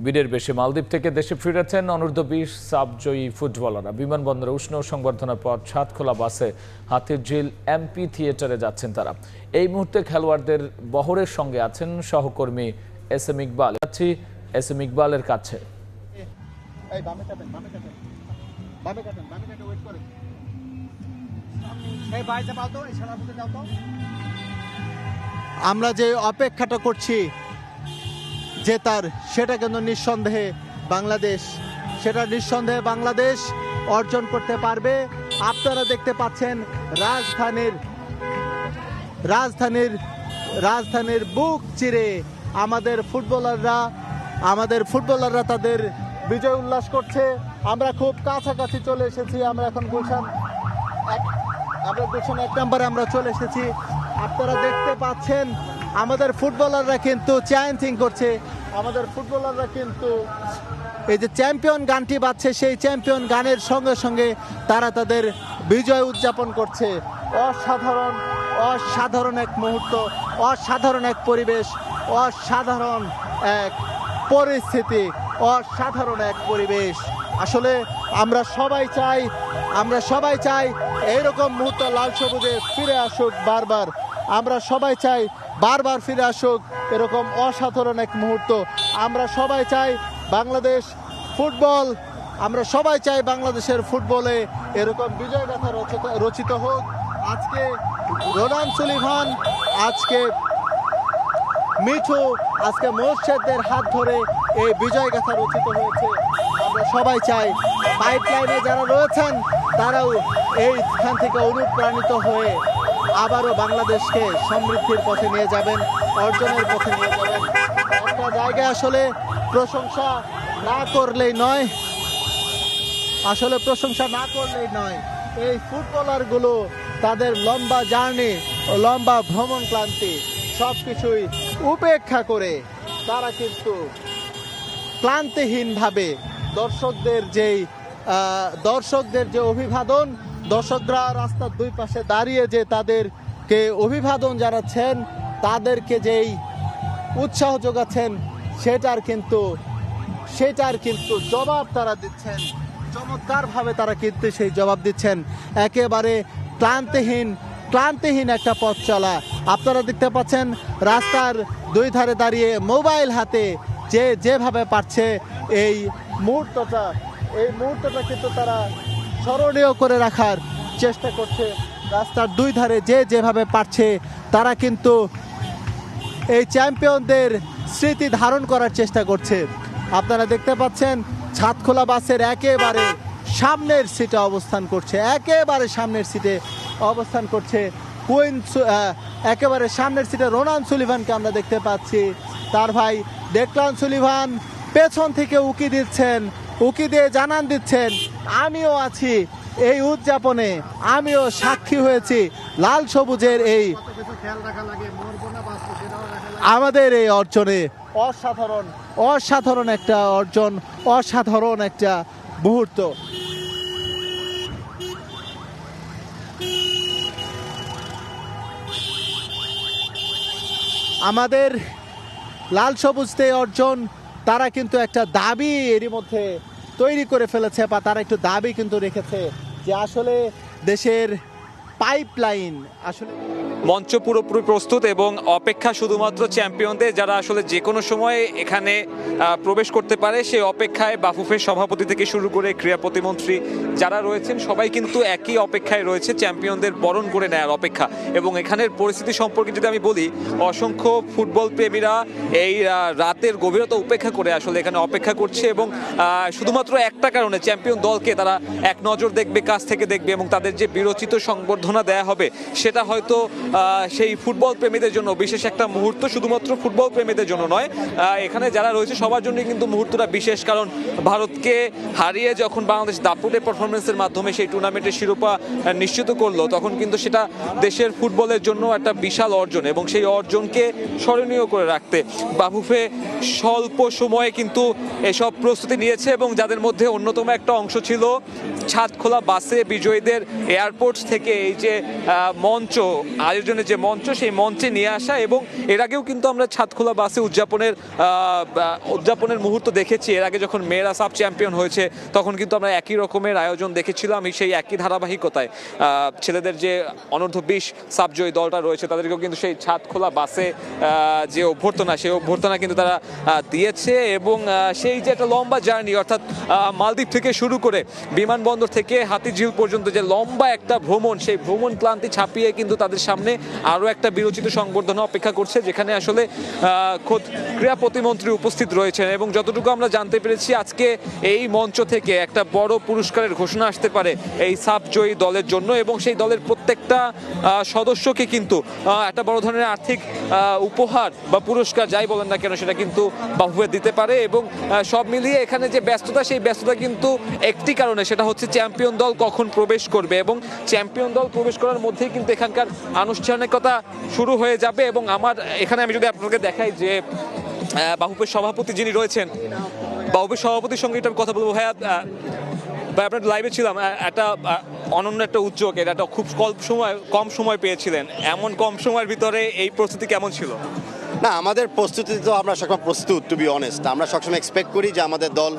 বিদের বেশি মালদ্বীপ থেকে দেশে ফিরেছেন অনূর্ধ্ব-20 সাবজয়ী ফুটবলাররা। বিমানবন্দরে উষ্ণ সংবর্ধনার পর ছাদখোলা বাসে হাতিরঝিল এমপি থিয়েটারে যাচ্ছেন তারা। এই মুহূর্তে খেলোয়াড়দের বহরের সঙ্গে আছেন সহকর্মী এস এম ইকবাল। যাচ্ছি এস এম ইকবালের কাছে। আমরা যে অপেক্ষাটা করছি জেতার, সেটা কিন্তু নিঃসন্দেহে বাংলাদেশ অর্জন করতে পারবে। আপনারা দেখতে পাচ্ছেন রাজধানীর বুক চিরে আমাদের ফুটবলাররা তাদের বিজয় উল্লাস করছে। আমরা খুব কাছাকাছি চলে এসেছি। আমরা এখন গুলশান 1 নম্বরে আমরা চলে এসেছি। আপনারা দেখতে পাচ্ছেন আমাদের ফুটবলাররা কিন্তু চ্যান্টিং করছে। আমাদের ফুটবলাররা কিন্তু এই যে চ্যাম্পিয়ন গানটি বাজছে, সেই চ্যাম্পিয়ন গানের সঙ্গে সঙ্গে তারা তাদের বিজয় উদযাপন করছে। অসাধারণ এক মুহূর্ত, অসাধারণ এক পরিবেশ, অসাধারণ এক পরিস্থিতি, অসাধারণ এক পরিবেশ। আসলে আমরা সবাই চাই এইরকম মুহূর্ত লাল সবুজে ফিরে আসুক বারবার। আমরা সবাই চাই বারবার ফিরে আসুক এরকম অসাধারণ এক মুহূর্ত। আমরা সবাই চাই বাংলাদেশের ফুটবলে এরকম বিজয় গাথা রচিত হোক। আজকে রোনান সুলিভান, আজকে মিঠু, আজকে মোর্শেদদের হাত ধরে এই বিজয় গাথা রচিত হয়েছে। আমরা সবাই চাই পাইপলাইনে যারা রয়েছেন তারাও এইখান থেকে অনুপ্রাণিত হয়ে আবারও বাংলাদেশকে সমৃদ্ধির পথে নিয়ে যাবেন, অর্জনের পথে নিয়ে যাবেন। একটা জায়গায় আসলে প্রশংসা না করলেই নয়। এই ফুটবলারগুলো তাদের লম্বা জার্নি, লম্বা ভ্রমণ ক্লান্তি সবকিছুই উপেক্ষা করে তারা কিন্তু ক্লান্তিহীনভাবে দর্শকদের যে অভিবাদন, দর্শকরা রাস্তার দুই পাশে দাঁড়িয়ে যে তাদেরকে অভিবাদন জানাচ্ছেন, তাদেরকে যেই উৎসাহ যোগাচ্ছেন, সেটার কিন্তু জবাব তারা দিচ্ছেন। চমৎকারভাবে তারা কিন্তু সেই জবাব দিচ্ছেন। একেবারে ক্লান্তিহীন একটা পথ চলা। আপনারা দেখতে পাচ্ছেন রাস্তার দুই ধারে দাঁড়িয়ে মোবাইল হাতে যেভাবে পারছে এই মুহূর্তটা কিন্তু তারা স্মরণীয় করে রাখার চেষ্টা করছে। রাস্তার দুই ধারে যেভাবে পারছে তারা কিন্তু এই চ্যাম্পিয়নদের স্মৃতি ধারণ করার চেষ্টা করছে। আপনারা দেখতে পাচ্ছেন ছাদখোলা বাসের একেবারে সামনের সিটে অবস্থান করছে একেবারে সামনের সিটে রোনান সুলিভানকে আমরা দেখতে পাচ্ছি। তার ভাই ডেকলান সুলিভান পেছন থেকে উকি দিয়ে জানান দিচ্ছেন, আমিও আছি এই উদযাপনে, আমিও সাক্ষী হয়েছি লাল সবুজের এই আমাদের এই অর্জনে। অসাধারণ একটা অর্জন, অসাধারণ একটা মুহূর্ত। আমাদের লাল সবুজতে অর্জন, তারা কিন্তু একটা দাবি এরই মধ্যে তৈরি করে ফেলেছে, বা তারা একটু দাবি কিন্তু রেখেছে যে আসলে দেশের পাইপলাইন আসলে মঞ্চ পুরোপুরি প্রস্তুত এবং অপেক্ষা শুধুমাত্র চ্যাম্পিয়নদের, যারা আসলে যে কোনো সময় এখানে প্রবেশ করতে পারে সেই অপেক্ষায়। বাফুফের সভাপতি থেকে শুরু করে ক্রীড়া প্রতিমন্ত্রী যারা রয়েছেন সবাই কিন্তু একই অপেক্ষায় রয়েছে, চ্যাম্পিয়নদের বরণ করে নেওয়ার অপেক্ষা। এবং এখানের পরিস্থিতি সম্পর্কে যদি আমি বলি, অসংখ্য ফুটবল প্রেমীরা এই রাতের গভীরতা উপেক্ষা করে আসলে এখানে অপেক্ষা করছে এবং শুধুমাত্র একটা কারণে, চ্যাম্পিয়ন দলকে তারা এক নজর দেখবে, কাছ থেকে দেখবে এবং তাদের যে বিরচিত সংবর্ধনা দেয়া হবে সেটা হয়তো সেই ফুটবল প্রেমীদের জন্য বিশেষ একটা মুহূর্ত। শুধুমাত্র ফুটবল প্রেমীদের জন্য নয়, এখানে যারা রয়েছে সবার জন্য কিন্তু মুহূর্তটা বিশেষ। কারণ ভারতকে হারিয়ে যখন বাংলাদেশ দাপুটে পারফরমেন্সের মাধ্যমে সেই টুর্নামেন্টের শিরোপা নিশ্চিত করলো, তখন কিন্তু সেটা দেশের ফুটবলের জন্য একটা বিশাল অর্জন এবং সেই অর্জনকে স্মরণীয় করে রাখতে বাফুফে স্বল্প সময়ে কিন্তু এসব প্রস্তুতি নিয়েছে এবং যাদের মধ্যে অন্যতম একটা অংশ ছিল ছাদখোলা বাসে বিজয়ীদের এয়ারপোর্ট থেকে এই যে মঞ্চ আয়োজনের যে মঞ্চ সেই মঞ্চে নিয়ে আসা, এবং এর আগেও কিন্তু আমরা ছাদখোলা বাসে উদযাপনের মুহূর্ত দেখেছি। এর আগে যখন মেয়েরা সাব চ্যাম্পিয়ন হয়েছে তখন কিন্তু আমরা একই রকমের আয়োজন দেখেছিলাম। সেই একই ধারাবাহিকতায় ছেলেদের যে অনূর্ধ্ব-20 সাবজয়ী দলটা রয়েছে তাদেরকেও কিন্তু সেই ছাদখোলা বাসে যে অভ্যর্থনা সেই অভ্যর্থনা কিন্তু তারা দিয়েছে, এবং সেই যে একটা লম্বা জার্নি অর্থাৎ মালদ্বীপ থেকে শুরু করে বিমানবন্দর থেকে হাতিঝিল পর্যন্ত যে লম্বা একটা ভ্রমণ, সেই ভ্রমণ ক্লান্তি ছাপিয়ে কিন্তু তাদের সামনে আরও একটা বিরচিত সংবর্ধনা অপেক্ষা করছে, যেখানে আসলে খোদ ক্রীড়া প্রতিমন্ত্রী উপস্থিত রয়েছেন। এবং যতটুকু আমরা জানতে পেরেছি আজকে এই মঞ্চ থেকে একটা বড় পুরস্কারের ঘোষণা আসতে পারে এই সাবজয়ী দলের জন্য, এবং সেই দলের প্রত্যেকটা সদস্যকে কিন্তু একটা বড় ধরনের আর্থিক উপহার বা পুরস্কার যাই বলেন না কেন সেটা কিন্তু বাফুফে দিতে পারে। এবং সব মিলিয়ে এখানে যে ব্যস্ততা, সেই ব্যস্ততা কিন্তু একটি কারণে, সেটা হচ্ছে চ্যাম্পিয়ন দল কখন প্রবেশ করবে, এবং চ্যাম্পিয়ন দল প্রবেশ করার মধ্যেই কিন্তু এখানকার আনুষ্ঠানিকতা শুরু হয়ে যাবে। এবং আমার এখানে আমি যদি আপনাকে দেখাই যে বাফুফের সভাপতি যিনি রয়েছেন, বাফুফের সভাপতির সঙ্গে এটা কথা বলবো। ভাইয়া, ভাই আপনার লাইভে ছিলাম, একটা অনন্য একটা উদ্যোগ, এটা একটা খুব কম সময় পেয়েছিলেন। এমন কম সময়ের ভিতরে এই প্রস্তুতি কেমন ছিল? না, আমাদের প্রস্তুতি তো আমরা সবসময় প্রস্তুত, টু বি অনেস্ট। আমরা সবসময় এক্সপেক্ট করি যে আমাদের দল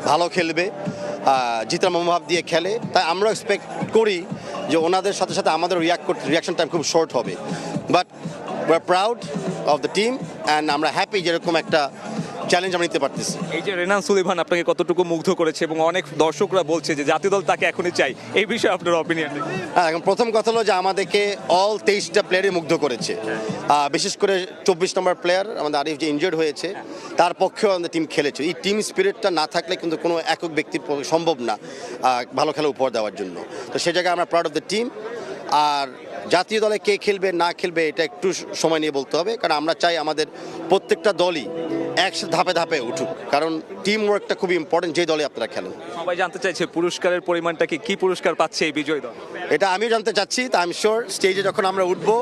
ভালো খেলবে, জিতার মনোভাব দিয়ে খেলে, তাই আমরা এক্সপেক্ট করি যে ওনাদের সাথে সাথে আমাদের রিয়াকশন টাইম খুব শর্ট হবে। But we are proud of the team and আমরা হ্যাপি যেরকম একটা চ্যালেঞ্জ আমরা নিতে পারতেছি। এই যে রেনান সুলিভান আপনাকে কতটুকু মুগ্ধ করেছে, এবং অনেক দর্শকরা বলছে যে জাতীয় দল তাকে এখনই চাই, এই বিষয়ে আপনার অপিনিয়ন? হ্যাঁ, এখন প্রথম কথা হলো যে আমাদেরকে অল 23টা প্লেয়ারই মুগ্ধ করেছে। বিশেষ করে 24 নম্বর প্লেয়ার আমাদের আরিফ যে ইনজার্ড হয়েছে, তার পক্ষেও আমাদের টিম খেলেছে। এই টিম স্পিরিটটা না থাকলে কিন্তু কোনো একক ব্যক্তির পক্ষে সম্ভব না ভালো খেলা উপহার দেওয়ার জন্য। তো সে জায়গায় আমরা প্রাউড অফ দ্য টিম। আর জাতীয় দলে কে খেলবে না খেলবে এটা একটু সময় নিয়ে বলতে হবে, কারণ আমরা চাই আমাদের প্রত্যেকটা দলই একসাথে ধাপে ধাপে উঠুক, কারণ টিম ওয়ার্কটা খুবই ইম্পর্টেন্ট যে দলে আপনারা খেলেন। সবাই জানতে চাইছে পুরস্কারের পরিমাণটা কি পুরস্কার পাচ্ছে এই বিজয়ী দল? এটা আমিও জানতে চাচ্ছি, তা আমি শিওর স্টেজে যখন আমরা উঠবো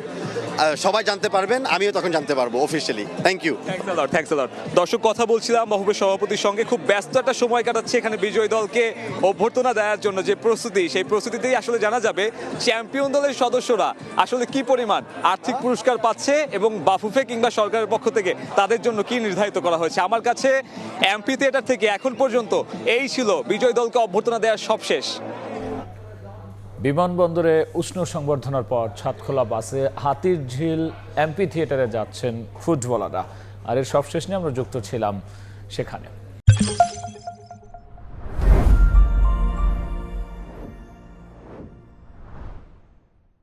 সবাই জানতে পারবেন, আমিও তখন জানতে পারবো officially. Thank you. Thanks a lot. দর্শক, কথা বলছিলাম বাফুফের সভাপতির সঙ্গে, খুব ব্যস্ত একটা সময় কাটাচ্ছে এখানে বিজয়ী দলকে অভ্যর্থনা দেওয়ার জন্য যে প্রস্তুতি, সেই প্রস্তুতিতেই আসলে জানা যাবে চ্যাম্পিয়ন দলের সদস্যরা আসলে কি পরিমাণ আর্থিক পুরস্কার পাচ্ছে, এবং বাফুফে কিংবা সরকারের পক্ষ থেকে তাদের জন্য কি নির্ধারিত করা হয়েছে। আমার কাছে এমপি থিয়েটার থেকে এখন পর্যন্ত এই ছিল বিজয়ী দলকে অভ্যর্থনা দেওয়ার সবশেষ। বিমানবন্দরে উষ্ণ সংবর্ধনার পর ছাদখোলা বাসে হাতিরঝিল এমপি থিয়েটারে যাচ্ছেন ফুটবলাররা, আর এর সবশেষ নিয়ে আমরা যুক্ত ছিলাম সেখানে।